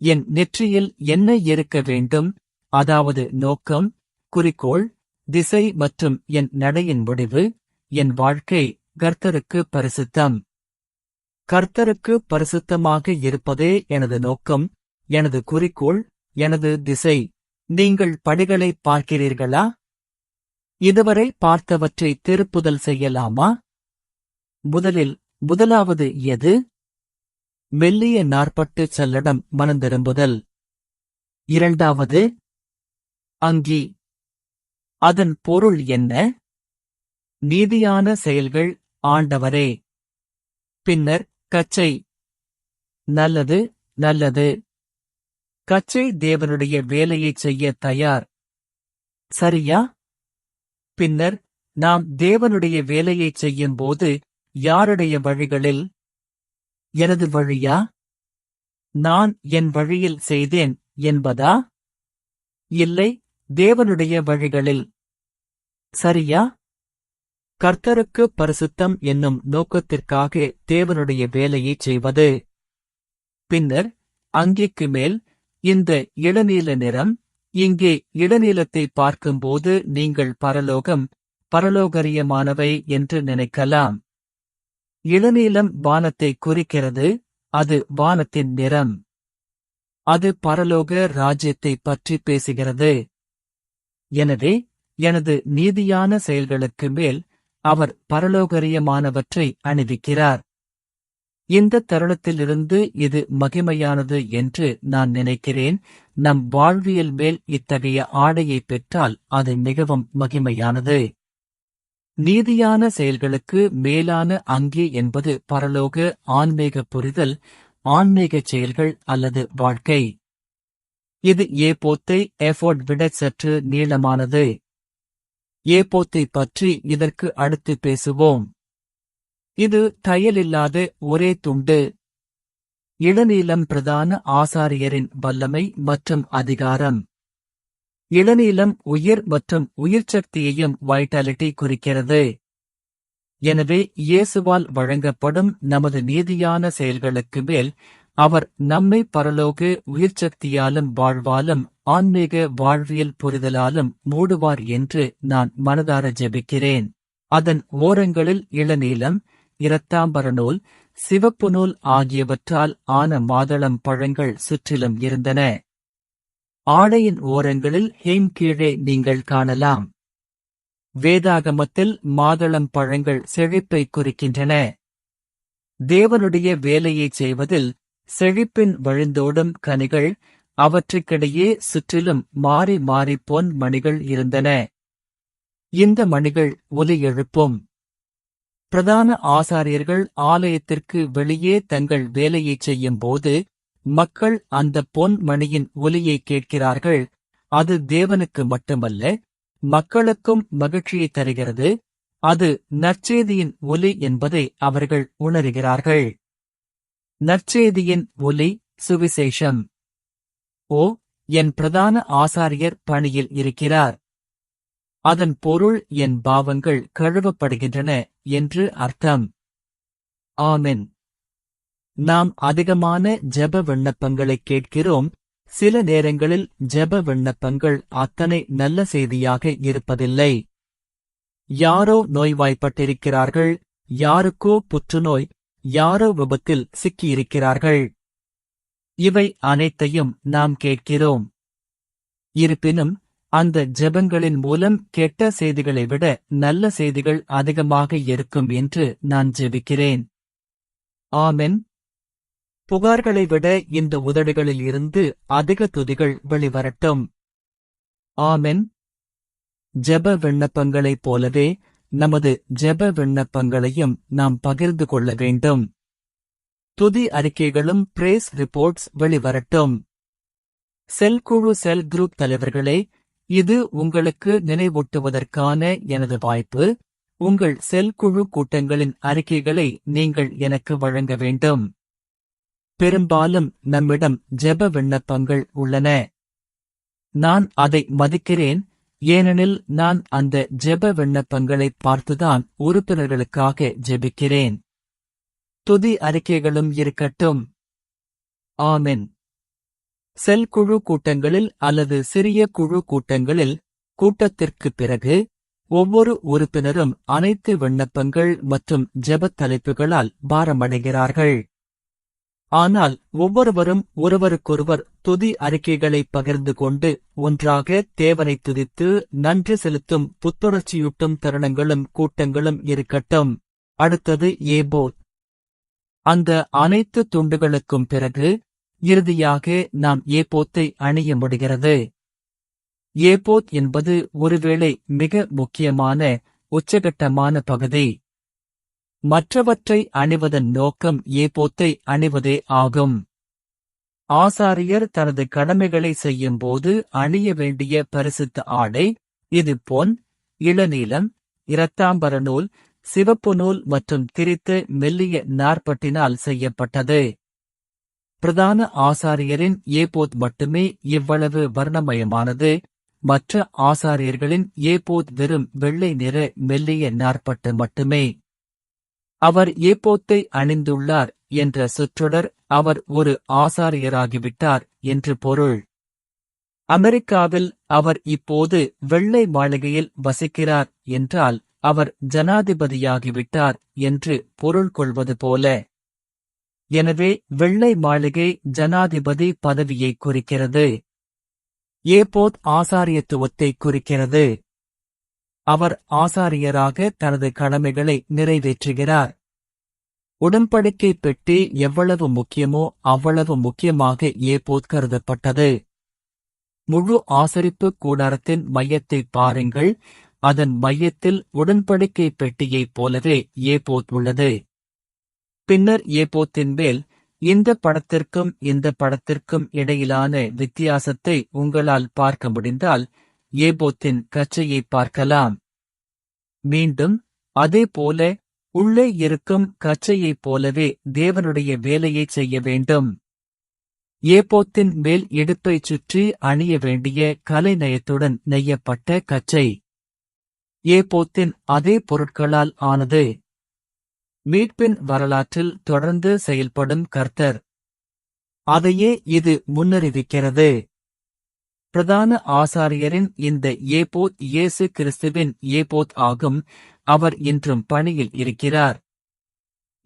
என் நெற்றியில் என்ன இருக்க வேண்டும், அதாவது நோக்கம், குறிக்கோள், திசை மற்றும் என் நடையின் முடிவு, என் வாழ்க்கை கர்த்தருக்கு பரிசுத்தம். கர்த்தருக்கு பரிசுத்தமாக இருப்பதே எனது நோக்கம், எனது குறிக்கோள், எனது திசை. நீங்கள் படிகளை பார்க்கிறீர்களா? இதுவரை பார்த்தவற்றை திருப்புதல் செய்யலாமா? முதலாவது எது? மெல்லிய நாற்பட்டு சல்லடம் மனந்திரும்புதல். இரண்டாவது அங்கி. அதன் பொருள் என்ன? நீதியான செயல்கள், ஆண்டவரே. பின்னர் கச்சை. நல்லது, நல்லது. கச்சை தேவனுடைய வேலையைச் செய்ய தயார். சரியா? பின்னர் நாம் தேவனுடைய வேலையைச் செய்யும்போது யாருடைய வழிகளில்? எனது வழியா? நான் என் வழியில் செய்தேன் என்பதா? இல்லை, தேவனுடைய வழிகளில். சரியா? கர்த்தருக்கு பரிசுத்தம் என்னும் நோக்கத்திற்காக தேவனுடைய வேலையைச் செய்வது. பின்னர் அங்கிக்கு மேல் இந்த இளநீல நிறம். இங்கே இளநீலத்தை பார்க்கும்போது நீங்கள் பரலோகரியமானவை என்று நினைக்கலாம். இளநீலம் வானத்தை குறிக்கிறது, அது வானத்தின் நிறம். அது பரலோக ராஜ்யத்தை பற்றி பேசுகிறது. எனவே எனது நீதியான செயல்களுக்கு மேல் அவர் பரலோகரியமானவற்றை அணிவிக்கிறார். இந்த தருணத்திலிருந்து இது மகிமையானது என்று நான் நினைக்கிறேன். நம் வாழ்வியல் மேல் இத்தகைய ஆடையை பெற்றால் அது மிகவும் மகிமையானது. நீதியான செயல்களுக்கு மேலான அங்கி என்பது பரலோக ஆன்மீக புரிதல், ஆன்மீகச் செயல்கள் அல்லது வாழ்க்கை. இது ஏபோத்தை எஃபோர்ட் விட சற்று நீளமானது. ஏபோத்தை பற்றி இதற்கு அடுத்து பேசுவோம். இது தையலில்லாத ஒரே துண்டு. இளநீலம் பிரதான ஆசாரியரின் வல்லமை மற்றும் அதிகாரம். இளநீலம் உயிர் மற்றும் உயிர்ச்சக்தியையும் வைட்டாலிட்டி குறிக்கிறது. எனவே இயேசுவால் வழங்கப்படும் நமது நீதியான செயல்களுக்கு மேல் அவர் நம்மை பரலோக உயிர்ச்சக்தியாலும் வாழ்வாலும் ஆன்மீக வாழ்வியல் புரிதலாலும் மூடுவார் என்று நான் மனதார ஜெபிக்கிறேன். அதன் ஓரங்களில் இளநீலம், இரத்தாம்பர நூல், சிவப்பு நூல் ஆகியவற்றால் ஆன மாதளம் பழங்கள் சுற்றிலும் இருந்தன. ஆடையின் ஓரங்களில் ஹேம் கீழே நீங்கள் காணலாம். வேதாகமத்தில் மாதளம் பழங்கள் செழிப்பை குறிக்கின்றன. தேவனுடைய வேலையைச் செய்வதில் செழிப்பின் வழிந்தோடும் கனிகள், அவற்றுக்கிடையே சுற்றிலும் மாறி மாறி பொன் மணிகள் இருந்தன. இந்த மணிகள் ஒலி எழுப்பும். பிரதான ஆசாரியர்கள் ஆலயத்திற்கு வெளியே தங்கள் வேலையைச் செய்யும்போது மக்கள் அந்த பொன் மணியின் ஒலியை கேட்கிறார்கள். அது தேவனுக்கு மட்டுமல்ல, மக்களுக்கும் மகிழ்ச்சியை தருகிறது. அது நற்செய்தியின் ஒலி என்பதை அவர்கள் உணர்கிறார்கள். நற்செய்தியின் ஒலி, சுவிசேஷம். ஓ, என் பிரதான ஆசாரியர் பணியில் இருக்கிறார். அதன் பொருள் என் பாவங்கள் கழுவப்படுகின்றன என்று அர்த்தம். ஆமென். நாம் அதிகமான ஜெப விண்ணப்பங்களைக் கேட்கிறோம். சில நேரங்களில் ஜெப விண்ணப்பங்கள் அத்தனை நல்ல செய்தியாக இருப்பதில்லை. யாரோ நோய்வாய்ப்பட்டிருக்கிறார்கள், யாருக்கோ புற்றுநோய், யாரோ விபத்தில் சிக்கியிருக்கிறார்கள். இவை அனைத்தையும் நாம் கேட்கிறோம். இருப்பினும் அந்த ஜெபங்களின் மூலம் கெட்ட செய்திகளை விட நல்ல செய்திகள் அதிகமாக இருக்கும் என்று நான் ஜெபிக்கிறேன். ஆமென். புகார்களை விட இந்த உதடுகளில் இருந்து அதிக துதிகள் வெளிவரட்டும். ஆமென். ஜெப விண்ணப்பங்களைப் போலவே நமது ஜெப விண்ணப்பங்களையும் நாம் பகிர்ந்து கொள்ள வேண்டும். துதி அறிக்கைகளும் பிரேஸ் ரிப்போர்ட்ஸ் வெளிவரட்டும். செல் குழு செல் குரூப் தலைவர்களே, இது உங்களுக்கு நினைவூட்டுவதற்கான எனது வாய்ப்பு. உங்கள் செல் குழு கூட்டங்களின் அறிக்கைகளை நீங்கள் எனக்கு வழங்க வேண்டும். பெரும்பாலும் நம்மிடம் ஜெப விண்ணப்பங்கள் உள்ளன. நான் அதை மதிக்கிறேன், ஏனெனில் நான் அந்த ஜெப விண்ணப்பங்களை பார்த்துதான் உறுப்பினர்களுக்காக ஜெபிக்கிறேன். துதி அறிக்கைகளும் இருக்கட்டும். ஆமென். செல் குழு கூட்டங்களில் அல்லது சிறிய குழு கூட்டங்களில் கூட்டத்திற்குப் பிறகு ஒவ்வொரு உறுப்பினரும் அனைத்து விண்ணப்பங்கள் மற்றும் ஜெபத் தலைப்புகளால் பாரமடைகிறார்கள். ஆனால் ஒவ்வொருவரும் ஒருவருக்கொருவர் துதி அறிக்கைகளை பகிர்ந்து கொண்டு ஒன்றாக தேவனை துதித்து நன்றி செலுத்தும் புத்துணர்ச்சியூட்டும் தருணங்களும் கூட்டங்களும் இருக்கட்டும். அடுத்தது ஏபோத். அந்த அனைத்து துண்டுகளுக்கும் பிறகு இறுதியாக நாம் ஏபோத்தை அணிய முடிகிறது. ஏபோத் என்பது ஒருவேளை மிக முக்கியமான உச்சகட்டமான பகுதி. மற்றவற்றை அணிவதன் நோக்கம் ஏபோத்தை அணிவதே ஆகும். ஆசாரியர் தனது கடமைகளை செய்யும்போது அணிய வேண்டிய பரிசுத்த ஆடை இது பொன், இளநீலம், இரத்தாம்பர நூல், சிவப்பு நூல் மற்றும் திரித்த மெல்லிய நார்பட்டினால் செய்யப்பட்டது. பிரதான ஆசாரியரின் ஏபோத் மட்டுமே இவ்வளவு வர்ணமயமானது. மற்ற ஆசாரியர்களின் ஏபோத் வெறும் வெள்ளை நிற மெல்லிய நார்பட்டு மட்டுமே. அவர் ஏபோத்தை அணிந்துள்ளார் என்ற சொற்றொடர் அவர் ஒரு ஆசாரியராகிவிட்டார் என்று பொருள். அமெரிக்காவில் அவர் இப்போது வெள்ளை மாளிகையில் வசிக்கிறார் என்றால் அவர் ஜனாதிபதியாகிவிட்டார் என்று பொருள் கொள்வது போல. எனவே வெள்ளை மாளிகை ஜனாதிபதி பதவியை குறிக்கிறது. ஏபோத் ஆசாரியத்துவத்தை குறிக்கிறது. அவர் ஆசாரியராக தனது கடமைகளை நிறைவேற்றுகிறார். உடன்படிக்கை பெட்டி எவ்வளவு முக்கியமோ அவ்வளவு முக்கியமாக ஏபோத் கருதப்பட்டது. முழு ஆசரிப்பு கூடாரத்தின் மையத்தை பாருங்கள். அதன் மையத்தில் உடன்படிக்கை பெட்டியைப் போலவே ஏபோத் உள்ளது. பின்னர் ஏபோத்தின் மேல் இந்த படத்திற்கும் இந்த படத்திற்கும் இடையிலான வித்தியாசத்தை உங்களால் பார்க்க முடிந்தால் ஏபோத்தின் கச்சையை பார்க்கலாம். மீண்டும் அதேபோல உள்ளே இருக்கும் கச்சையைப் போலவே தேவனுடைய வேலையைச் செய்ய வேண்டும். ஏபோத்தின் மேல் இடுப்பைச் சுற்றி அணிய வேண்டிய கலைநயத்துடன் நெய்யப்பட்ட கச்சை ஏபோத்தின் அதே பொருட்களால் ஆனது. மீட்பின் வரலாற்றில் தொடர்ந்து செயல்படும் கர்த்தர். அதையே இது முன்னறிவிக்கிறது. பிரதான ஆசாரியரின் இந்த ஏபோத் இயேசு கிறிஸ்துவின் ஏபோத் ஆகும். அவர் இன்றும் பணியில் இருக்கிறார்.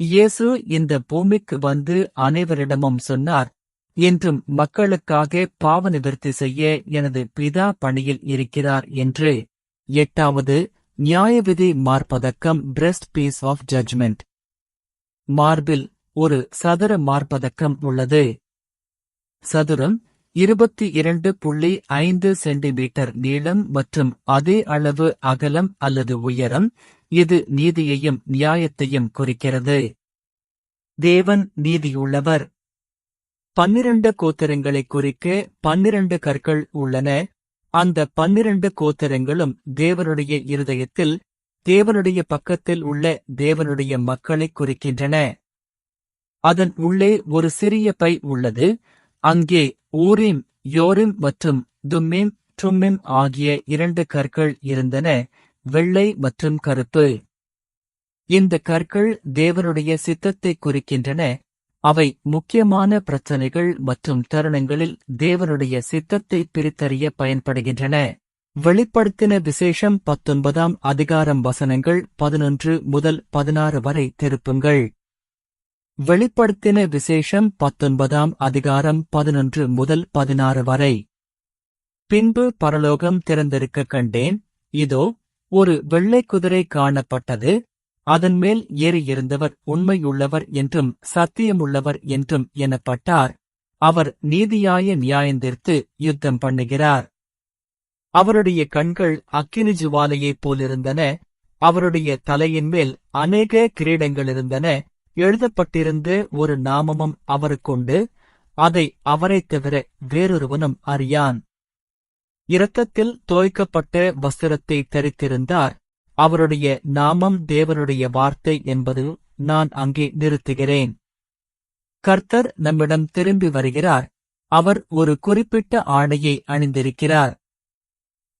இயேசு இந்த பூமிக்கு வந்து அனைவரிடமும் சொன்னார், இன்றும் மக்களுக்காக பாவ நிவர்த்தி செய்ய எனது பிதா பணியில் இருக்கிறார் என்று. 8வது நியாயவிதி மார்பதக்கம் பிரஸ்ட் பீஸ் ஆஃப் ஜட்ஜ்மெண்ட். மார்பில் ஒரு சதுர மார்பதக்கம் உள்ளது. சதுரம் 22.5 சென்டிமீட்டர் நீளம் மற்றும் அதே அளவு அகலம் அல்லது உயரம். இது நீதியையும் நியாயத்தையும் குறிக்கிறது. தேவன் நீதியுள்ளவர். 12 கோத்திரங்களை குறிக்க 12 கற்கள் உள்ளன. அந்த 12 கோத்திரங்களும் தேவனுடைய இருதயத்தில், தேவனுடைய பக்கத்தில் உள்ள தேவனுடைய மக்களைக் குறிக்கின்றன. அதன் உள்ளே ஒரு சிறிய பை உள்ளது. அங்கே ஊரீம், யோரிம் மற்றும் தும்மீம், டும்மீம் ஆகிய 2 கற்கள் இருந்தன, வெள்ளை மற்றும் கருப்பு. இந்த கற்கள் தேவனுடைய சித்தத்தை குறிக்கின்றன. அவை முக்கியமான பிரச்சனைகள் மற்றும் தருணங்களில் தேவனுடைய சித்தத்தை பிரித்தறிய பயன்படுகின்றன. வெளிப்படுத்தின விசேஷம் 19ஆம் அதிகாரம் வசனங்கள் 11 முதல் 16 வரை திருப்புங்கள். வெளிப்படுத்தின விசேஷம் 19ஆம் அதிகாரம் 11 முதல் 16 வரை. பின்பு பரலோகம் திறந்திருக்க கண்டேன். இதோ, ஒரு வெள்ளை குதிரை காணப்பட்டது. அதன் மேல் ஏறியிருந்தவர் உண்மையுள்ளவர் என்றும் சத்தியமுள்ளவர் என்றும் எனப்பட்டார். அவர் நீதியாய நியாயந்தீர்த்து யுத்தம் பண்ணுகிறார். அவருடைய கண்கள் அக்கினி ஜுவாலையைப் போலிருந்தன. அவருடைய தலையின் மேல் அநேக கிரீடங்களிருந்தன. எழுதப்பட்டிருந்த ஒரு நாமமும் அவருக்குண்டு. அதை அவரைத் தவிர வேறொருவனும் அறியான். இரத்தத்தில் தோய்க்கப்பட்ட வஸ்திரத்தை தரித்திருந்தார். அவருடைய நாமம் தேவனுடைய வார்த்தை என்பது. நான் அங்கே நிறுத்துகிறேன். கர்த்தர் நம்மிடம் திரும்பி வருகிறார். அவர் ஒரு குறிப்பிட்ட ஆடையை அணிந்திருக்கிறார்.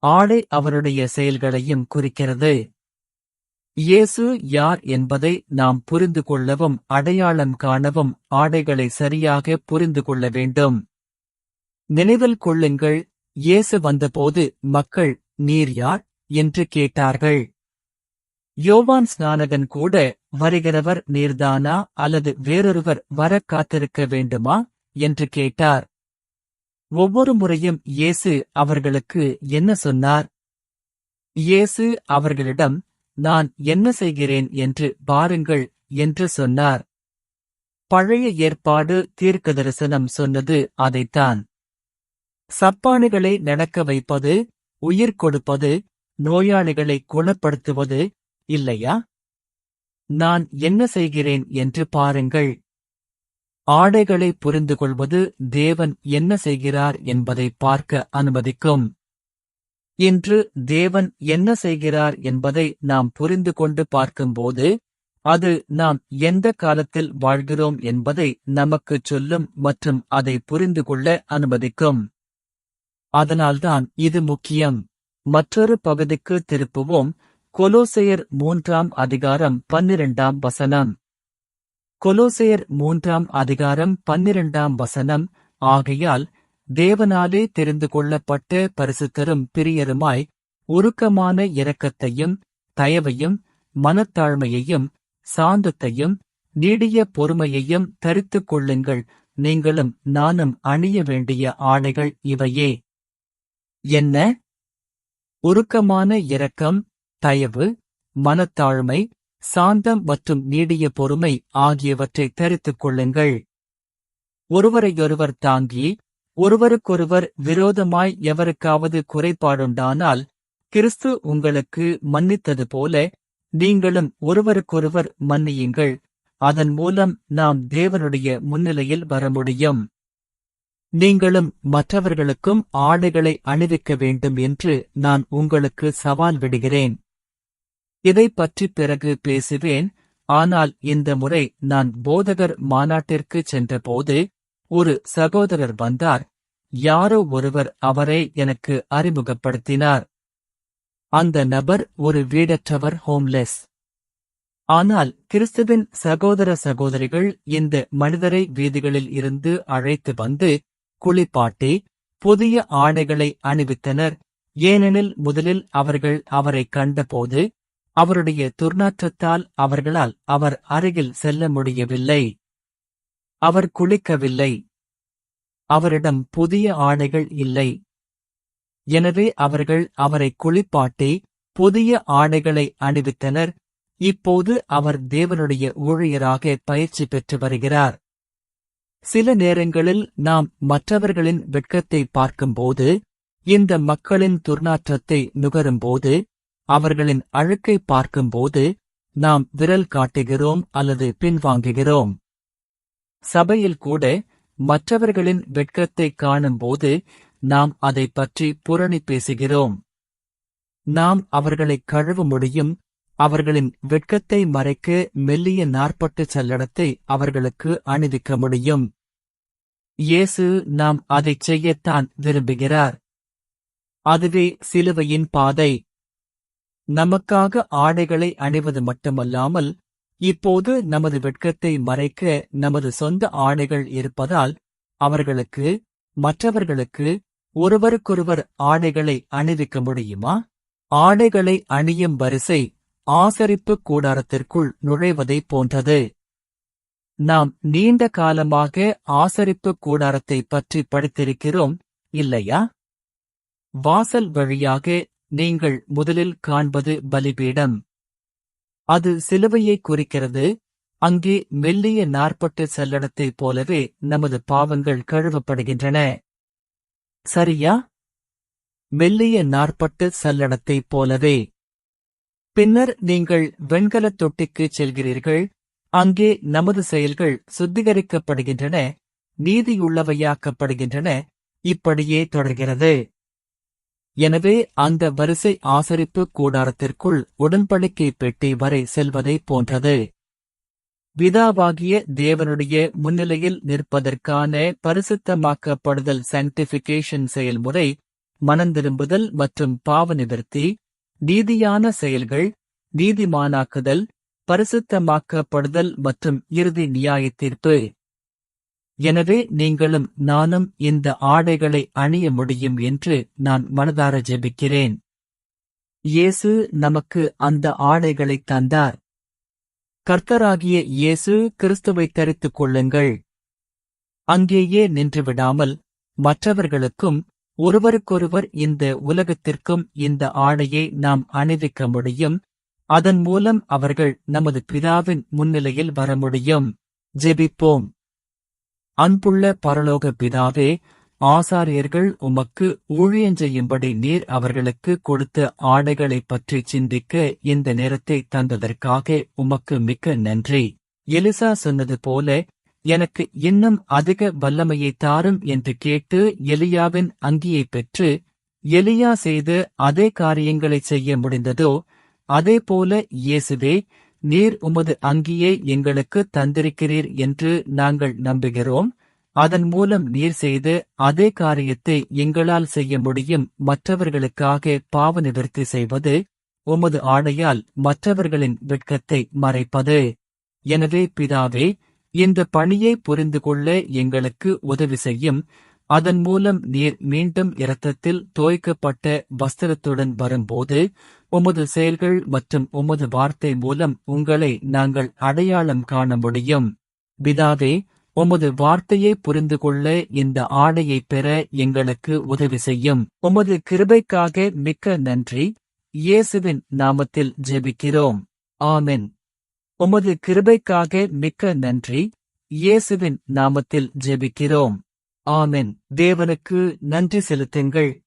ஆடை அவருடைய செயல்களையும் குறிக்கிறது. இயேசு யார் என்பதை நாம் புரிந்து கொள்ளவும் அடையாளம் காணவும் ஆடைகளை சரியாக புரிந்து கொள்ள வேண்டும். நினைவில் கொள்ளுங்கள், இயேசு வந்தபோது மக்கள், நீர் யார் என்று கேட்டார்கள். யோவான் ஸ்நானகன் கூட, வருகிறவர் நீர்தானா அல்லது வேறொருவர் வர காத்திருக்க வேண்டுமா என்று கேட்டார். ஒவ்வொரு முறையும் இயேசு அவர்களுக்கு என்ன சொன்னார்? இயேசு அவர்களிடம், நான் என்ன செய்கிறேன் என்று பாருங்கள் என்று சொன்னார். பழைய ஏற்பாடு தீர்க்கதரிசனம் சொன்னது அதைத்தான். சப்பானிகளை நடக்க வைப்பது, உயிர் கொடுப்பது, நோயாளிகளை குணப்படுத்துவது இல்லையா? நான் என்ன செய்கிறேன் என்று பாருங்கள். ஆடைகளை புரிந்து கொள்வது தேவன் என்ன செய்கிறார் என்பதை பார்க்க அனுமதிக்கும். இன்று தேவன் என்ன செய்கிறார் என்பதை நாம் புரிந்து கொண்டு பார்க்கும்போது, அது நாம் எந்த காலத்தில் வாழ்கிறோம் என்பதை நமக்குச் சொல்லும் மற்றும் அதை புரிந்து கொள்ள அனுமதிக்கும். அதனால்தான் இது முக்கியம். மற்றொரு பகுதிக்கு திருப்புவோம். கொலோசையர் 3:12. கொலோசையர் 3:12. ஆகையால் தேவனாலே தெரிந்து கொள்ளப்பட்ட பரிசுத்தரும் பிரியருமாய், உருக்கமான இரக்கத்தையும் தயவையும் மனத்தாழ்மையையும் சாந்தத்தையும் நீடிய பொறுமையையும் தரித்துக் கொள்ளுங்கள். நீங்களும் நானும் அணிய வேண்டிய ஆடைகள் இவையே. என்ன? உருக்கமான இரக்கம், தயவு, மனத்தாழ்மை, சாந்தம் மற்றும் நீடிய பொறுமை ஆகியவற்றை தரித்துக் கொள்ளுங்கள். ஒருவரையொருவர் தாங்கி, ஒருவருக்கொருவர் விரோதமாய் எவருக்காவது குறைபாடுண்டானால், கிறிஸ்து உங்களுக்கு மன்னித்தது போல நீங்களும் ஒருவருக்கொருவர் மன்னியுங்கள். அதன் மூலம் நாம் தேவனுடைய முன்னிலையில் வர முடியும். நீங்களும் மற்றவர்களுக்கும் ஆடைகளை அணிவிக்க வேண்டும் என்று நான் உங்களுக்கு சவால் விடுகிறேன். இதைப் பற்றி பிறகு பேசுவேன். ஆனால் இந்த முறை நான் போதகர் மாநாட்டிற்குச் சென்றபோது ஒரு சகோதரர் வந்தார். யாரோ ஒருவர் அவரை எனக்கு அறிமுகப்படுத்தினார். அந்த நபர் ஒரு வீடற்றவர், ஹோம்லெஸ். ஆனால் கிறிஸ்துவின் சகோதர சகோதரிகள் இந்த மனிதரை வீதிகளில் இருந்து அழைத்து வந்து குளிப்பாட்டி புதிய ஆடைகளை அணிவித்தனர். ஏனெனில் முதலில் அவர்கள் அவரை கண்டபோது அவருடைய துர்நாற்றத்தால் அவர்களால் அவர் அருகில் செல்ல முடியவில்லை. அவர் குளிக்கவில்லை. அவரிடம் புதிய ஆடைகள் இல்லை. எனவே அவர்கள் அவரை குளிப்பாட்டி புதிய ஆடைகளை அணிவித்தனர். இப்போது அவர் தேவனுடைய ஊழியராக பயிற்சி பெற்று வருகிறார். சில நேரங்களில் நாம் மற்றவர்களின் வெட்கத்தை பார்க்கும்போது, இந்த மக்களின் துர்நாற்றத்தை நுகரும்போது, அவர்களின் அழுக்கை பார்க்கும்போது நாம் விரல் காட்டுகிறோம் அல்லது பின்வாங்குகிறோம். சபையில் கூட மற்றவர்களின் வெட்கத்தை காணும்போது நாம் அதைப் பற்றி புரணி பேசுகிறோம். நாம் அவர்களை கழுவ முடியும். அவர்களின் வெட்கத்தை மறைக்க மெல்லிய நாற்பட்டு சல்லடத்தை அவர்களுக்கு அணிவிக்க முடியும். இயேசு நாம் அதைச் செய்யத்தான் விரும்புகிறார். அதுவே சிலுவையின் பாதை. நமக்காக ஆடைகளை அணிவது மட்டுமல்லாமல், இப்போது நமது வெட்கத்தை மறைக்க நமது சொந்த ஆடைகள் இருப்பதால் அவர்களுக்கு, மற்றவர்களுக்கு, ஒருவருக்கொருவர் ஆடைகளை அணிவிக்க முடியுமா? ஆடைகளை அணியும் வரிசை ஆசரிப்பு கூடாரத்திற்குள் நுழைவதைப் போன்றது. நாம் நீண்ட காலமாக ஆசரிப்பு கூடாரத்தைப் பற்றி படித்திருக்கிறோம், இல்லையா? வாசல் வழியாக நீங்கள் முதலில் காண்பது பலிபீடம். அது சிலுவையை குறிக்கிறது. அங்கே மெல்லிய நாற்பட்டு சல்லடத்தைப் போலவே நமது பாவங்கள் கழுவப்படுகின்றன. சரியா? மெல்லிய நாற்பட்டு சல்லடத்தைப் போலவே. பின்னர் நீங்கள் வெண்கலத் தொட்டிக்குச் செல்கிறீர்கள். அங்கே நமது செயல்கள் சுத்திகரிக்கப்படுகின்றன, நீதியுள்ளவையாக்கப்படுகின்றன. இப்படியே தொடர்கிறது. எனவே அந்த வரிசை ஆசரிப்பு கூடாரத்திற்குள் உடன்படிக்கை பெட்டி வரை செல்வதைப் போன்றது. பிதாவாகிய தேவனுடைய முன்னிலையில் நிற்பதற்கான பரிசுத்தமாக்கப்படுதல் சாங்டிஃபிகேஷன் செயல்முறை மனந்திரும்புதல் மற்றும் பாவநிவர்த்தி, நீதியான செயல்கள், நீதிமானாக்குதல், பரிசுத்தமாக்கப்படுதல் மற்றும் இறுதி நியாயத்தீர்ப்பு. எனவே நீங்களும் நானும் இந்த ஆடைகளை அணிய முடியும் என்று நான் மனதார ஜெபிக்கிறேன். இயேசு நமக்கு அந்த ஆடைகளைத் தந்தார். கர்த்தராகிய இயேசு கிறிஸ்துவைத் தரித்துக் கொள்ளுங்கள். அங்கேயே நின்றுவிடாமல் மற்றவர்களுக்கும் ஒருவருக்கொருவர் இந்த உலகத்திற்கும் இந்த ஆடையை நாம் அணிவிக்க முடியும். அதன் மூலம் அவர்கள் நமது பிதாவின் முன்னிலையில் வர முடியும். ஜெபிப்போம். அன்புள்ள பரலோக பிதாவே, ஆசாரியர்கள் உமக்கு ஊழியஞ்செய்யும்படி நீர் அவர்களுக்கு கொடுத்த ஆடைகளைப் பற்றி சிந்திக்க இந்த நேரத்தை தந்ததற்காக உமக்கு மிக்க நன்றி. எலிசா சொன்னது போல, எனக்கு இன்னும் அதிக வல்லமையை தாரும் என்று கேட்டு எலியாவின் அங்கியைப் பெற்று எலியா செய்து அதே காரியங்களைச் செய்ய முடிந்ததோ, அதேபோல இயேசுவே, நீர் உமது அங்கியை எங்களுக்கு தந்திருக்கிறீர் என்று நாங்கள் நம்புகிறோம். அதன் மூலம் நீர் செய்து அதே காரியத்தை எங்களால் செய்ய முடியும். மற்றவர்களுக்காக பாவ நிவர்த்தி செய்வது, உமது ஆடையால் மற்றவர்களின் வெட்கத்தை மறைப்பது. எனவே பிதாவே, இந்த பணியை புரிந்து கொள்ள எங்களுக்கு உதவி செய்யும். அதன் மூலம் நீர் மீண்டும் இரத்தத்தில் தோய்க்கப்பட்ட வஸ்திரத்துடன் வரும்போது, உமது செயல்கள் மற்றும் உமது வார்த்தை மூலம் உங்களை நாங்கள் அடையாளம் காண முடியும். பிதாவே, உமது வார்த்தையை புரிந்து கொள்ள இந்த ஆடையைப் பெற எங்களுக்கு உதவி செய்யும். உமது கிருபைக்காக மிக்க நன்றி. இயேசுவின் நாமத்தில் ஜெபிக்கிறோம். ஆமென். உமது கிருபைக்காக மிக்க நன்றி. இயேசுவின் நாமத்தில் ஜெபிக்கிறோம். ஆமென். தேவனுக்கு நன்றி செலுத்துங்கள்.